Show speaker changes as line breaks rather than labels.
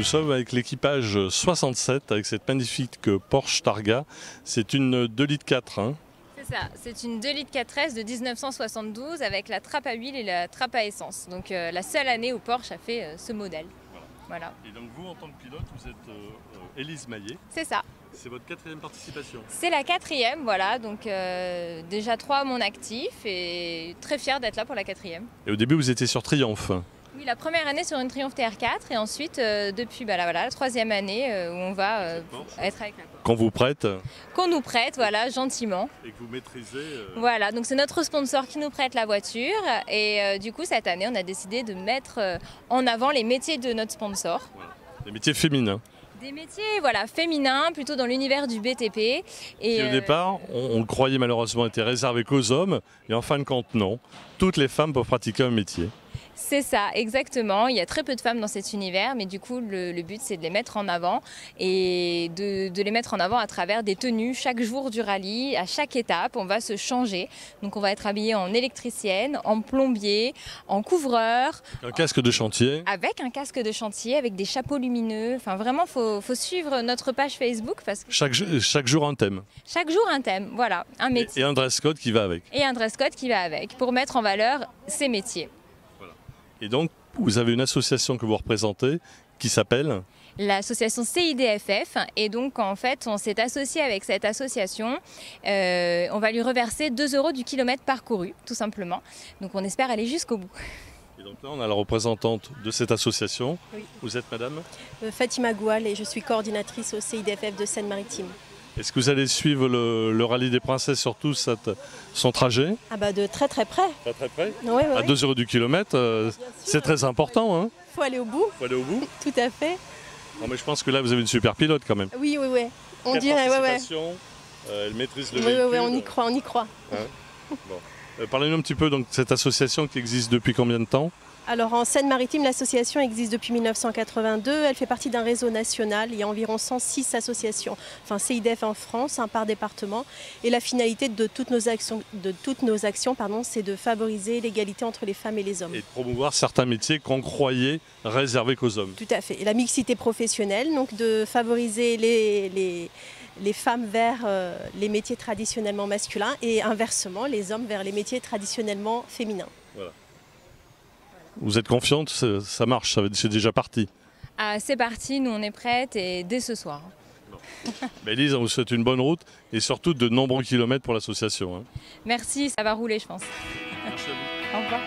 Nous sommes avec l'équipage 67 avec cette magnifique Porsche Targa. C'est une 2,4 litres. Hein.
C'est ça, c'est une 2 litres 4S de 1972 avec la trappe à huile et la trappe à essence. Donc la seule année où Porsche a fait ce modèle. Voilà.
Et donc vous, en tant que pilote, vous êtes Élise Maillet.
C'est ça.
C'est votre 4e participation.
C'est la 4e, voilà. Donc déjà 3 à mon actif et très fière d'être là pour la 4e.
Et au début, vous étiez sur Triumph.
Oui, la première année sur une Triumph TR4 et ensuite depuis la 3e année où on va être avec la Porsche.
Qu'on vous prête.
Qu'on nous prête, voilà, gentiment.
Et que vous maîtrisez.
Voilà, donc c'est notre sponsor qui nous prête la voiture et du coup cette année on a décidé de mettre en avant les métiers de notre sponsor.
Voilà. Les métiers féminins.
Des métiers voilà, féminins, plutôt dans l'univers du BTP.
Et au départ, on le croyait malheureusement était réservé qu'aux hommes et en fin de compte non. Toutes les femmes peuvent pratiquer un métier.
C'est ça, exactement. Il y a très peu de femmes dans cet univers, mais du coup, le but, c'est de les mettre en avant et de les mettre en avant à travers des tenues chaque jour du rallye. À chaque étape, on va se changer. Donc, on va être habillé en électricienne, en plombier, en couvreur.
Un casque de chantier.
Avec un casque de chantier, avec des chapeaux lumineux. Enfin, vraiment, faut suivre notre page Facebook. Parce que
chaque jour un thème.
Chaque jour un thème, voilà, un métier.
Et un dress code qui va avec.
Et un dress code qui va avec, pour mettre en valeur ces métiers.
Et donc, vous avez une association que vous représentez qui s'appelle
l'association CIDFF. Et donc, en fait, on s'est associé avec cette association. On va lui reverser 2 € du kilomètre parcouru, tout simplement. Donc, on espère aller jusqu'au bout.
Et donc là, on a la représentante de cette association.
Oui.
Vous êtes madame
Fatima Goual et je suis coordinatrice au CIDFF de Seine-Maritime.
Est-ce que vous allez suivre le rallye des princesses sur tout son trajet?
Ah bah de très très près.
Pas très près.
Oui,
à 2 € du kilomètre, c'est très important. Hein.
Faut aller au bout.
Faut aller au bout.
Tout à fait.
Non, mais je pense que là, vous avez une super pilote quand même.
Oui, oui, oui. On
4
dirait, ouais.
Elle maîtrise le véhicule.
Oui, on y croit, on y croit.
Hein. Bon. Parlez-nous un petit peu de cette association qui existe depuis combien de temps?
Alors en Seine-Maritime, l'association existe depuis 1982. Elle fait partie d'un réseau national. Il y a environ 106 associations, enfin CIDF en France, par département. Et la finalité de toutes nos actions, c'est de favoriser l'égalité entre les femmes et les hommes.
Et de promouvoir certains métiers qu'on croyait réservés qu'aux hommes.
Tout à fait. Et la mixité professionnelle, donc de favoriser les femmes vers les métiers traditionnellement masculins et inversement les hommes vers les métiers traditionnellement féminins.
Voilà. Vous êtes confiante, ça marche, c'est déjà parti.
Ah, c'est parti, nous on est prêtes et dès ce soir.
Élise, on vous souhaite une bonne route et surtout de nombreux kilomètres pour l'association. Hein.
Merci, ça va rouler je pense.
Merci à vous.
Au revoir.